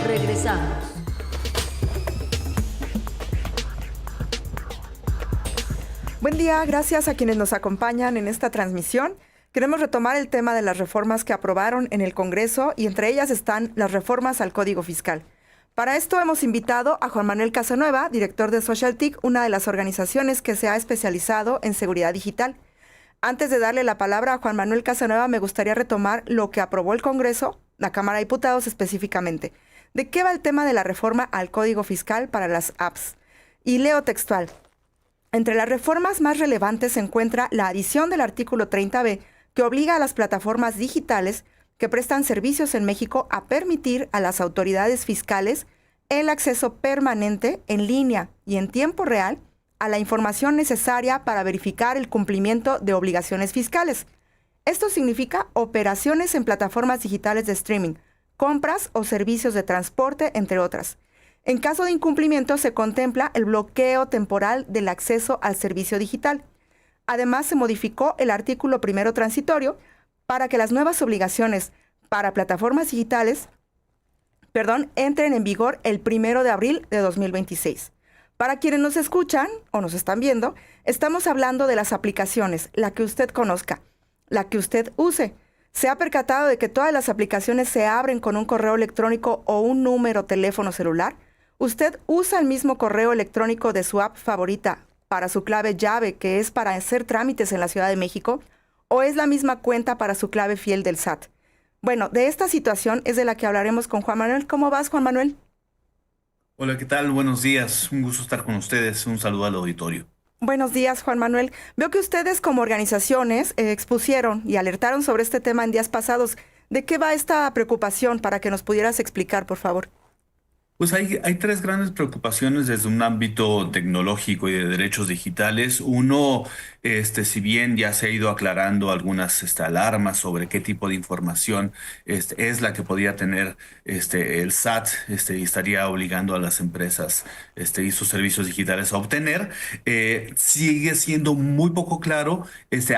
Regresamos. Buen día, gracias a quienes nos acompañan en esta transmisión. Queremos retomar el tema de las reformas que aprobaron en el Congreso y entre ellas están las reformas al Código Fiscal. Para esto hemos invitado a Juan Manuel Casanueva, director de SocialTIC, una de las organizaciones que se ha especializado en seguridad digital. Antes de darle la palabra a Juan Manuel Casanueva, me gustaría retomar lo que aprobó el Congreso, la Cámara de Diputados específicamente. ¿De qué va el tema de la reforma al Código Fiscal para las apps? Y leo textual. Entre las reformas más relevantes se encuentra la adición del artículo 30B, que obliga a las plataformas digitales que prestan servicios en México a permitir a las autoridades fiscales el acceso permanente en línea y en tiempo real a la información necesaria para verificar el cumplimiento de obligaciones fiscales. Esto significa operaciones en plataformas digitales de streaming, compras o servicios de transporte, entre otras. En caso de incumplimiento, se contempla el bloqueo temporal del acceso al servicio digital. Además, se modificó el artículo primero transitorio para que las nuevas obligaciones para plataformas digitales, entren en vigor el 1 de abril de 2026. Para quienes nos escuchan o nos están viendo, estamos hablando de las aplicaciones, la que usted conozca, la que usted use. ¿Se ha percatado de que todas las aplicaciones se abren con un correo electrónico o un número teléfono celular? ¿Usted usa el mismo correo electrónico de su app favorita para su clave llave, que es para hacer trámites en la Ciudad de México? ¿O es la misma cuenta para su clave fiel del SAT? Bueno, de esta situación es de la que hablaremos con Juan Manuel. ¿Cómo vas, Juan Manuel? Hola, ¿qué tal? Buenos días. Un gusto estar con ustedes. Un saludo al auditorio. Buenos días, Juan Manuel. Veo que ustedes como organizaciones expusieron y alertaron sobre este tema en días pasados. ¿De qué va esta preocupación para que nos pudieras explicar, por favor? Pues hay tres grandes preocupaciones desde un ámbito tecnológico y de derechos digitales. Uno, si bien ya se ha ido aclarando algunas alarmas sobre qué tipo de información es la que podría tener el SAT y estaría obligando a las empresas y sus servicios digitales a obtener, sigue siendo muy poco claro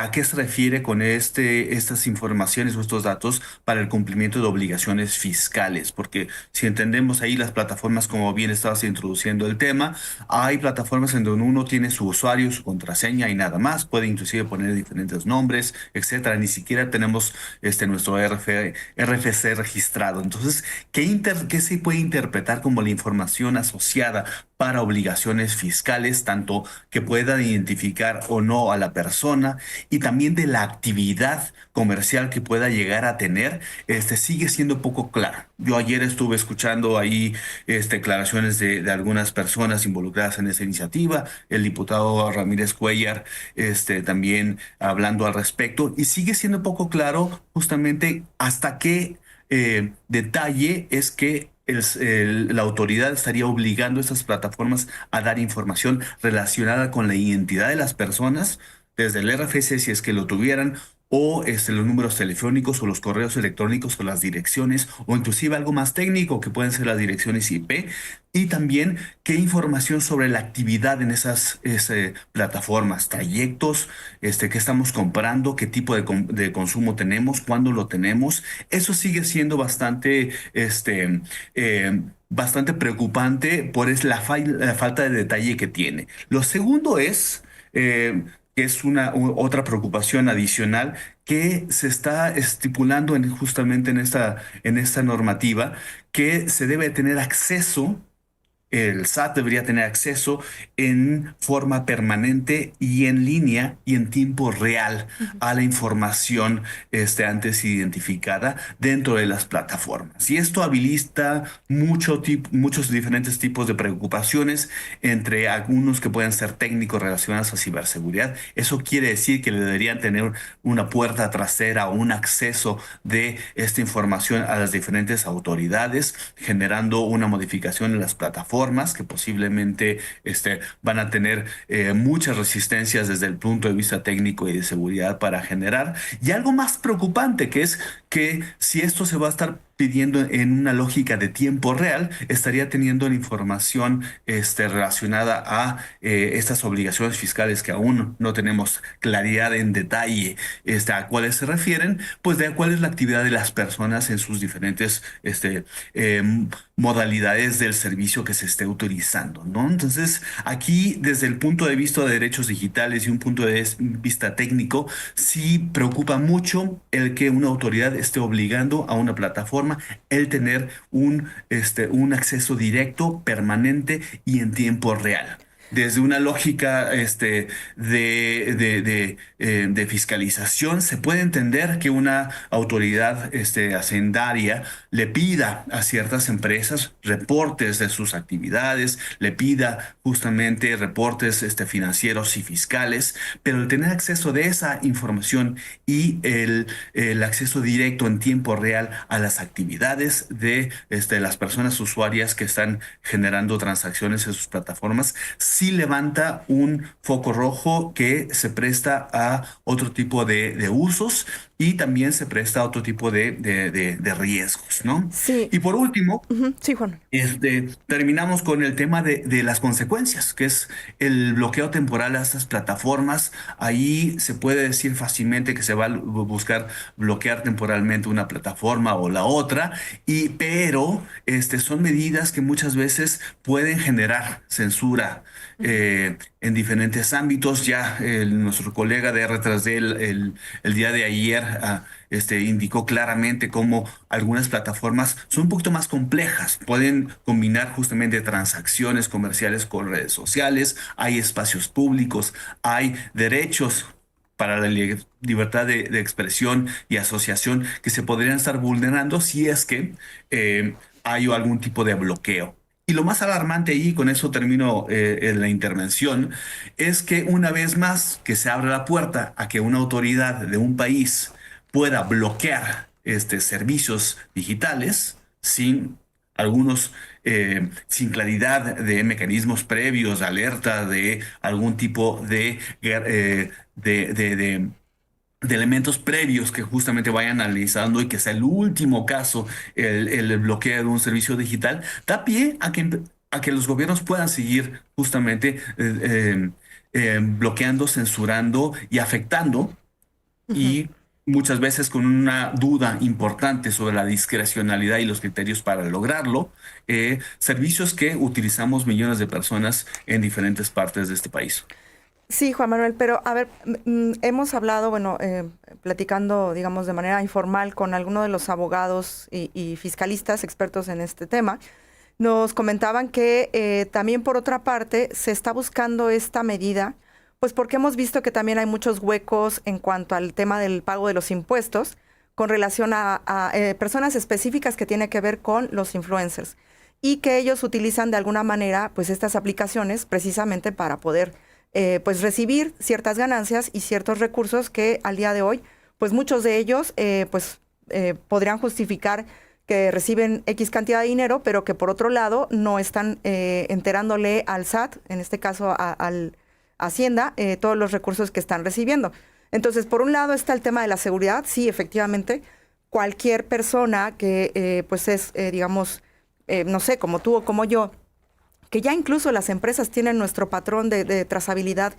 a qué se refiere con estas informaciones o estos datos para el cumplimiento de obligaciones fiscales, porque si entendemos ahí las plataformas, como bien estabas introduciendo el tema, hay plataformas en donde uno tiene su usuario, su contraseña y nada más, puede inclusive poner diferentes nombres, etcétera, ni siquiera tenemos nuestro RFC registrado. Entonces, ¿qué se puede interpretar como la información asociada para obligaciones fiscales, tanto que puedan identificar o no a la persona y también de la actividad comercial que pueda llegar a tener? Sigue siendo poco claro. Yo ayer estuve escuchando ahí declaraciones de algunas personas involucradas en esa iniciativa, el diputado Ramírez Cuellar también hablando al respecto, y sigue siendo poco claro justamente hasta qué detalle es que la autoridad estaría obligando a estas plataformas a dar información relacionada con la identidad de las personas, desde el RFC si es que lo tuvieran, o los números telefónicos o los correos electrónicos o las direcciones, o inclusive algo más técnico que pueden ser las direcciones IP, y también qué información sobre la actividad en esas plataformas, trayectos, qué estamos comprando, qué tipo de consumo tenemos, cuándo lo tenemos. Eso sigue siendo bastante preocupante por la falta de detalle que tiene. Lo segundo es que es otra preocupación adicional que se está estipulando justamente en esta normativa, que se debe tener acceso. El SAT debería tener acceso en forma permanente y en línea y en tiempo real a la información antes identificada dentro de las plataformas. Y esto habilita muchos diferentes tipos de preocupaciones, entre algunos que pueden ser técnicos relacionados a ciberseguridad. Eso quiere decir que le deberían tener una puerta trasera o un acceso de esta información a las diferentes autoridades, generando una modificación en las plataformas que posiblemente van a tener muchas resistencias desde el punto de vista técnico y de seguridad para generar. Y algo más preocupante, que es que si esto se va a estar pidiendo en una lógica de tiempo real, estaría teniendo la información relacionada a estas obligaciones fiscales que aún no tenemos claridad en detalle a cuáles se refieren, pues de cuál es la actividad de las personas en sus diferentes eh, modalidades del servicio que se esté utilizando, ¿no? Entonces, aquí, desde el punto de vista de derechos digitales y un punto de vista técnico, sí preocupa mucho el que una autoridad esté obligando a una plataforma el tener un acceso directo, permanente y en tiempo real. Desde una lógica de fiscalización, se puede entender que una autoridad hacendaria le pida a ciertas empresas reportes de sus actividades, le pida justamente reportes financieros y fiscales, pero el tener acceso de esa información y el acceso directo en tiempo real a las actividades de las personas usuarias que están generando transacciones en sus plataformas, sí levanta un foco rojo que se presta a otro tipo de usos y también se presta a otro tipo de riesgos, ¿no? Sí, Y por último, ujú, sí, Juan. terminamos con el tema de las consecuencias, que es el bloqueo temporal a estas plataformas. Ahí se puede decir fácilmente que se va a buscar bloquear temporalmente una plataforma o la otra, pero son medidas que muchas veces pueden generar censura en diferentes ámbitos. Ya nuestro colega de R3D el día de ayer indicó claramente cómo algunas plataformas son un poquito más complejas. Pueden combinar justamente transacciones comerciales con redes sociales, hay espacios públicos, hay derechos para la libertad de expresión y asociación que se podrían estar vulnerando si es que hay algún tipo de bloqueo. Y lo más alarmante ahí, con eso termino en la intervención, es que una vez más que se abre la puerta a que una autoridad de un país pueda bloquear servicios digitales sin algunos, sin claridad de mecanismos previos, de alerta de algún tipo de elementos previos que justamente vayan analizando y que sea el último caso el bloqueo de un servicio digital, da pie a que los gobiernos puedan seguir justamente bloqueando, censurando y afectando Ujú. y muchas veces con una duda importante sobre la discrecionalidad y los criterios para lograrlo, servicios que utilizamos millones de personas en diferentes partes de este país. Sí, Juan Manuel, pero a ver, hemos hablado, bueno, platicando, digamos, de manera informal con algunos de los abogados y fiscalistas expertos en este tema. Nos comentaban que también por otra parte se está buscando esta medida, pues porque hemos visto que también hay muchos huecos en cuanto al tema del pago de los impuestos con relación a personas específicas que tiene que ver con los influencers y que ellos utilizan de alguna manera pues estas aplicaciones precisamente para poder pues recibir ciertas ganancias y ciertos recursos que al día de hoy pues muchos de ellos podrían justificar que reciben X cantidad de dinero, pero que por otro lado no están enterándole al SAT, en este caso al Hacienda, todos los recursos que están recibiendo. Entonces, por un lado está el tema de la seguridad. Sí, efectivamente, cualquier persona que pues es, digamos, no sé, como tú o como yo, que ya incluso las empresas tienen nuestro patrón de trazabilidad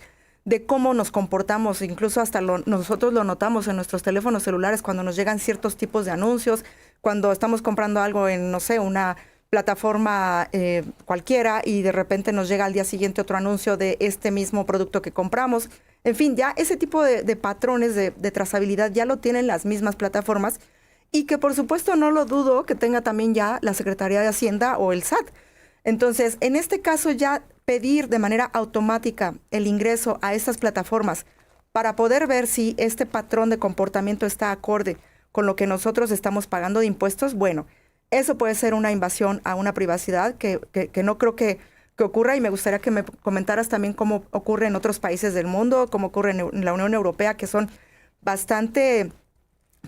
de cómo nos comportamos, incluso hasta nosotros lo notamos en nuestros teléfonos celulares cuando nos llegan ciertos tipos de anuncios, cuando estamos comprando algo en, no sé, una plataforma cualquiera y de repente nos llega al día siguiente otro anuncio de este mismo producto que compramos. En fin, ya ese tipo de patrones de trazabilidad ya lo tienen las mismas plataformas y que por supuesto no lo dudo que tenga también ya la Secretaría de Hacienda o el SAT. Entonces, en este caso ya pedir de manera automática el ingreso a estas plataformas para poder ver si este patrón de comportamiento está acorde con lo que nosotros estamos pagando de impuestos, bueno, eso puede ser una invasión a una privacidad que no creo que ocurra, y me gustaría que me comentaras también cómo ocurre en otros países del mundo, cómo ocurre en la Unión Europea, que son bastante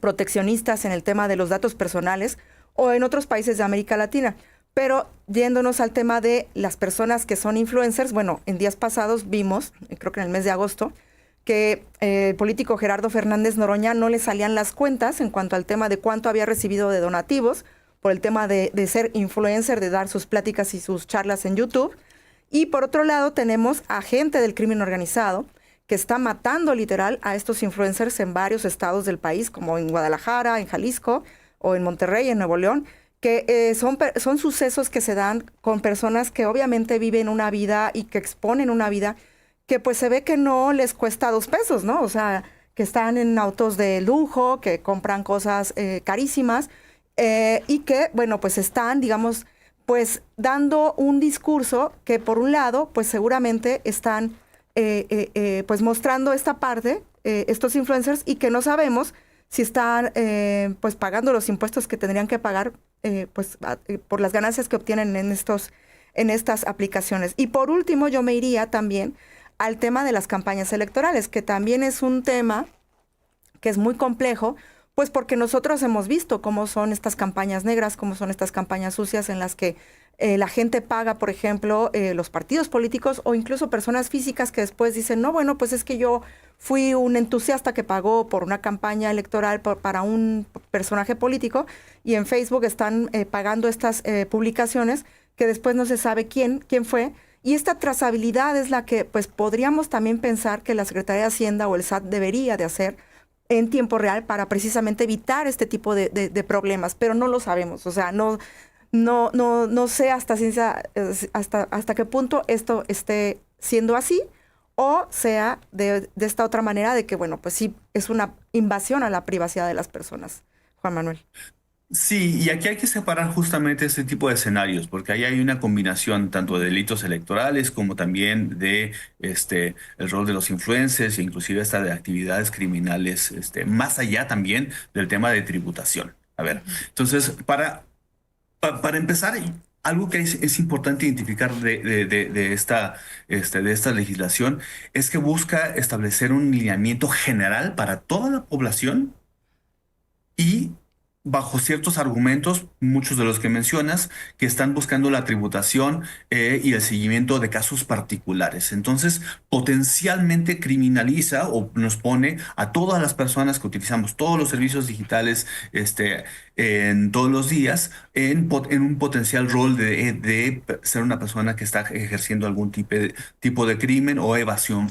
proteccionistas en el tema de los datos personales, o en otros países de América Latina. Pero yéndonos al tema de las personas que son influencers, bueno, en días pasados vimos, creo que en el mes de agosto, que el político Gerardo Fernández Noroña no le salían las cuentas en cuanto al tema de cuánto había recibido de donativos por el tema de ser influencer, de dar sus pláticas y sus charlas en YouTube. Y por otro lado tenemos a gente del crimen organizado que está matando literal a estos influencers en varios estados del país, como en Guadalajara, en Jalisco o en Monterrey, en Nuevo León, que son sucesos que se dan con personas que obviamente viven una vida y que exponen una vida que pues se ve que no les cuesta 2 pesos, ¿no? O sea, que están en autos de lujo, que compran cosas carísimas y que, bueno, pues están, digamos, pues dando un discurso que por un lado, pues seguramente están pues mostrando esta parte, estos influencers, y que no sabemos si están pues pagando los impuestos que tendrían que pagar por las ganancias que obtienen en estas aplicaciones. Y por último, yo me iría también al tema de las campañas electorales, que también es un tema que es muy complejo, pues porque nosotros hemos visto cómo son estas campañas negras, cómo son estas campañas sucias en las que la gente paga, por ejemplo, los partidos políticos o incluso personas físicas que después dicen, no, bueno, pues es que yo fui un entusiasta que pagó por una campaña electoral para un personaje político y en Facebook están pagando estas publicaciones que después no se sabe quién fue. Y esta trazabilidad es la que pues podríamos también pensar que la Secretaría de Hacienda o el SAT debería de hacer en tiempo real para precisamente evitar este tipo de problemas, pero no lo sabemos. O sea, no sé hasta qué punto esto esté siendo así o sea de esta otra manera de que, bueno, pues sí, es una invasión a la privacidad de las personas. Juan Manuel. Sí, y aquí hay que separar justamente este tipo de escenarios, porque ahí hay una combinación tanto de delitos electorales como también de el rol de los influencers e inclusive hasta de actividades criminales, más allá también del tema de tributación. A ver, entonces, para empezar, algo que es importante identificar de esta legislación es que busca establecer un lineamiento general para toda la población y bajo ciertos argumentos, muchos de los que mencionas, que están buscando la tributación y el seguimiento de casos particulares. Entonces, potencialmente criminaliza o nos pone a todas las personas que utilizamos todos los servicios digitales en todos los días en un potencial rol de ser una persona que está ejerciendo algún tipo de crimen o evasión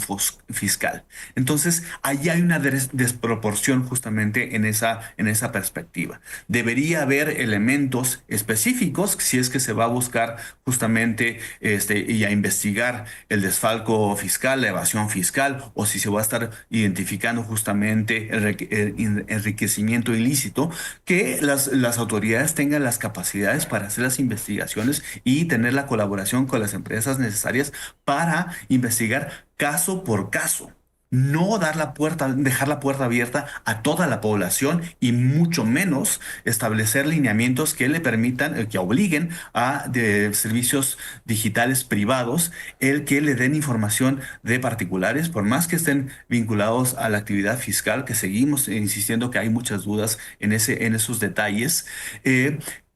fiscal. Entonces, allí hay una desproporción justamente en esa perspectiva. Debería haber elementos específicos si es que se va a buscar justamente y a investigar el desfalco fiscal, la evasión fiscal, o si se va a estar identificando justamente el enriquecimiento ilícito, que las autoridades tengan las capacidades para hacer las investigaciones y tener la colaboración con las empresas necesarias para investigar caso por caso. No dejar la puerta abierta a toda la población y mucho menos establecer lineamientos que le permitan, que obliguen a de servicios digitales privados el que le den información de particulares, por más que estén vinculados a la actividad fiscal, que seguimos insistiendo que hay muchas dudas en esos detalles.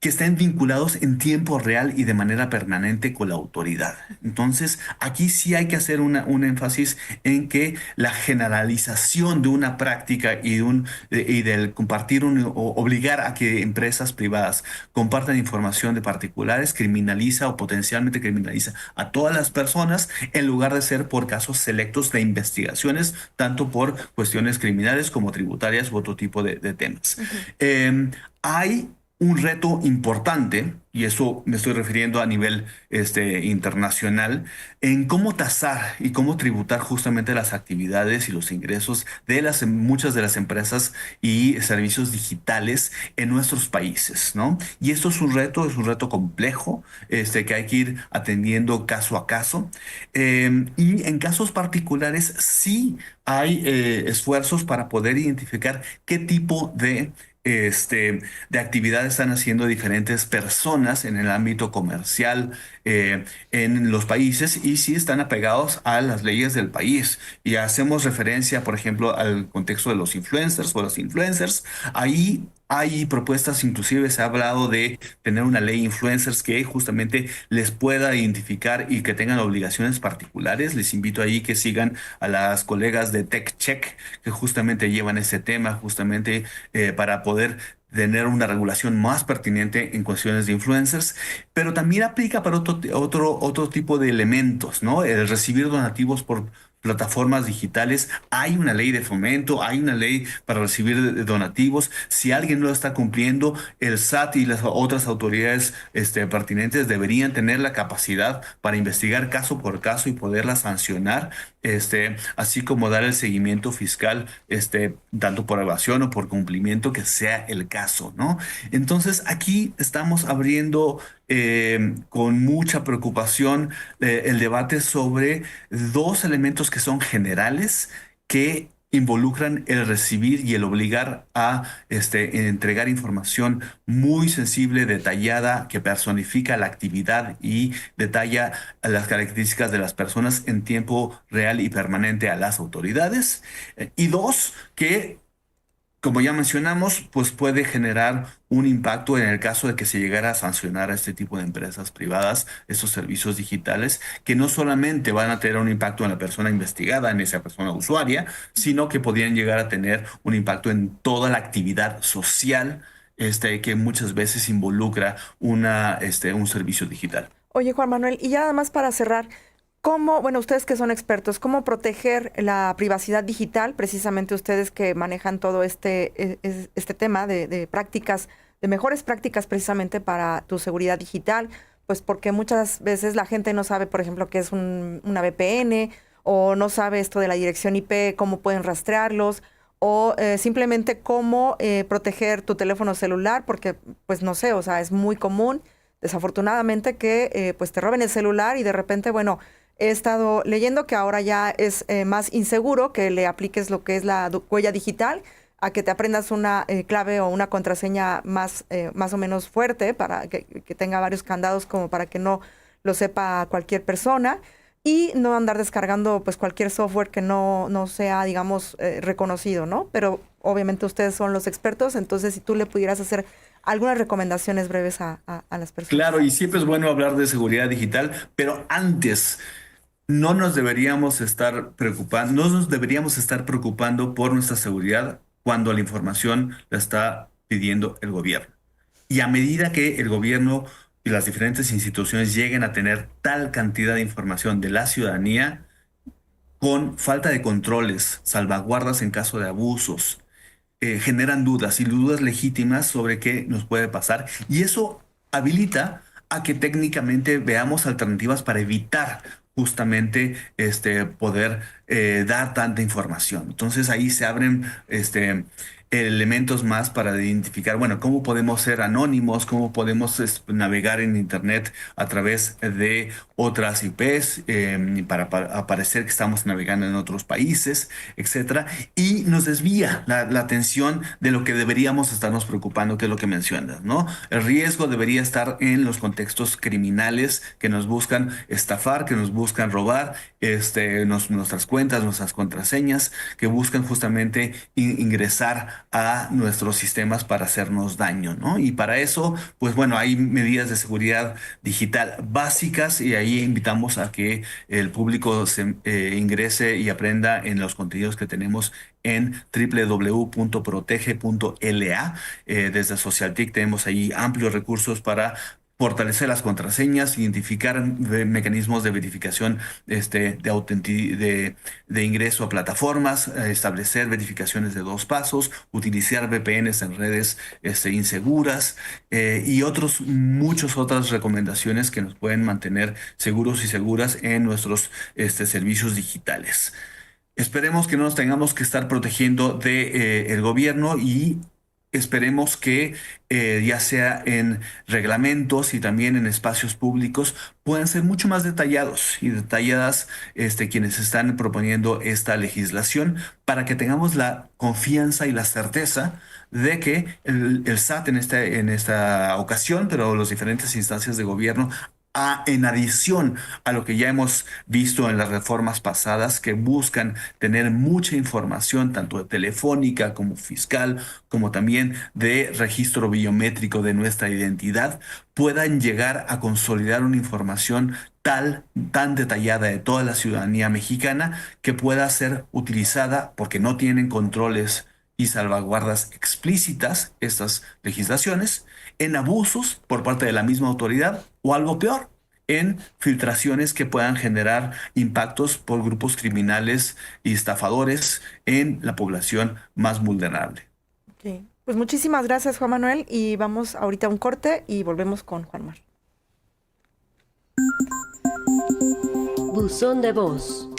Que estén vinculados en tiempo real y de manera permanente con la autoridad. Entonces, aquí sí hay que hacer un énfasis en que la generalización de una práctica y del compartir o obligar a que empresas privadas compartan información de particulares criminaliza o potencialmente criminaliza a todas las personas en lugar de ser por casos selectos de investigaciones, tanto por cuestiones criminales como tributarias u otro tipo de temas. Hay un reto importante, y eso me estoy refiriendo a nivel internacional, en cómo tasar y cómo tributar justamente las actividades y los ingresos de muchas de las empresas y servicios digitales en nuestros países, ¿no? Y esto es un reto complejo, que hay que ir atendiendo caso a caso. Y en casos particulares sí hay esfuerzos para poder identificar qué tipo de actividades están haciendo diferentes personas en el ámbito comercial en los países y si están apegados a las leyes del país. Y hacemos referencia, por ejemplo, al contexto de los influencers o los influencers. Ahí Hay propuestas, inclusive se ha hablado de tener una ley influencers que justamente les pueda identificar y que tengan obligaciones particulares. Les invito ahí que sigan a las colegas de TechCheck que justamente llevan ese tema, justamente para poder tener una regulación más pertinente en cuestiones de influencers, pero también aplica para otro tipo de elementos, ¿no? El recibir donativos por plataformas digitales, hay una ley de fomento, hay una ley para recibir donativos. Si alguien no lo está cumpliendo, el SAT y las otras autoridades pertinentes deberían tener la capacidad para investigar caso por caso y poderla sancionar, así como dar el seguimiento fiscal, tanto por evasión o por cumplimiento que sea el caso, ¿no? Entonces, aquí estamos abriendo con mucha preocupación el debate sobre dos elementos que son generales que involucran el recibir y el obligar a entregar información muy sensible, detallada, que personifica la actividad y detalla las características de las personas en tiempo real y permanente a las autoridades. Y dos, que como ya mencionamos, pues puede generar un impacto en el caso de que se llegara a sancionar a este tipo de empresas privadas, estos servicios digitales, que no solamente van a tener un impacto en la persona investigada, en esa persona usuaria, sino que podrían llegar a tener un impacto en toda la actividad social, que muchas veces involucra un servicio digital. Oye, Juan Manuel, y ya nada más para cerrar, ¿cómo, bueno, ustedes que son expertos, cómo proteger la privacidad digital, precisamente ustedes que manejan todo este tema de prácticas, de mejores prácticas precisamente para tu seguridad digital? Pues porque muchas veces la gente no sabe, por ejemplo, qué es una VPN o no sabe esto de la dirección IP, cómo pueden rastrearlos o simplemente cómo proteger tu teléfono celular, porque pues no sé, o sea, es muy común desafortunadamente que pues te roben el celular y de repente, bueno, he estado leyendo que ahora ya es más inseguro que le apliques lo que es la huella digital a que te aprendas una clave o una contraseña más o menos fuerte para que tenga varios candados como para que no lo sepa cualquier persona y no andar descargando pues cualquier software que no sea, digamos, reconocido, ¿no? Pero obviamente ustedes son los expertos, entonces si tú le pudieras hacer algunas recomendaciones breves a las Claro, personas. y siempre es bueno hablar de seguridad digital, pero antes no nos deberíamos estar preocupando, no nos deberíamos estar preocupando por nuestra seguridad cuando la información la está pidiendo el gobierno. Y a medida que el gobierno y las diferentes instituciones lleguen a tener tal cantidad de información de la ciudadanía, con falta de controles, salvaguardas en caso de abusos, generan dudas y dudas legítimas sobre qué nos puede pasar. Y eso habilita a que técnicamente veamos alternativas para evitar justamente poder dar tanta información. Entonces ahí se abren elementos más para identificar, bueno, cómo podemos ser anónimos, cómo podemos navegar en Internet a través de otras IPs para aparecer que estamos navegando en otros países, etcétera, y nos desvía la atención de lo que deberíamos estarnos preocupando, que es lo que mencionas, ¿no? El riesgo debería estar en los contextos criminales que nos buscan estafar, que nos buscan robar nuestras cuentas, nuestras contraseñas, que buscan justamente ingresar a nuestros sistemas para hacernos daño, ¿no? Y para eso, pues bueno, hay medidas de seguridad digital básicas y ahí invitamos a que el público ingrese y aprenda en los contenidos que tenemos en www.protege.la. Desde SocialTIC tenemos ahí amplios recursos para fortalecer las contraseñas, identificar mecanismos de verificación de ingreso a plataformas, establecer verificaciones de dos pasos, utilizar VPNs en redes inseguras y muchas otras recomendaciones que nos pueden mantener seguros y seguras en nuestros servicios digitales. Esperemos que no nos tengamos que estar protegiendo de, el gobierno y esperemos que ya sea en reglamentos y también en espacios públicos puedan ser mucho más detallados y detalladas quienes están proponiendo esta legislación para que tengamos la confianza y la certeza de que el SAT en esta ocasión, pero las diferentes instancias de gobierno en adición a lo que ya hemos visto en las reformas pasadas que buscan tener mucha información, tanto de telefónica como fiscal, como también de registro biométrico de nuestra identidad, puedan llegar a consolidar una información tan detallada de toda la ciudadanía mexicana que pueda ser utilizada porque no tienen controles y salvaguardas explícitas estas legislaciones en abusos por parte de la misma autoridad o algo peor, en filtraciones que puedan generar impactos por grupos criminales y estafadores en la población más vulnerable. Ok. Pues muchísimas gracias, Juan Manuel, y vamos ahorita a un corte y volvemos con Juan Mar. Buzón de voz.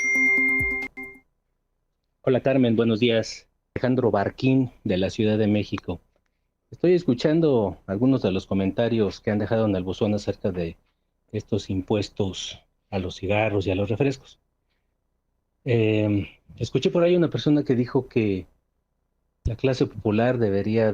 Hola Carmen, buenos días. Alejandro Barquín de la Ciudad de México. Estoy escuchando algunos de los comentarios que han dejado en el buzón acerca de estos impuestos a los cigarros y a los refrescos. Escuché por ahí una persona que dijo que la clase popular debería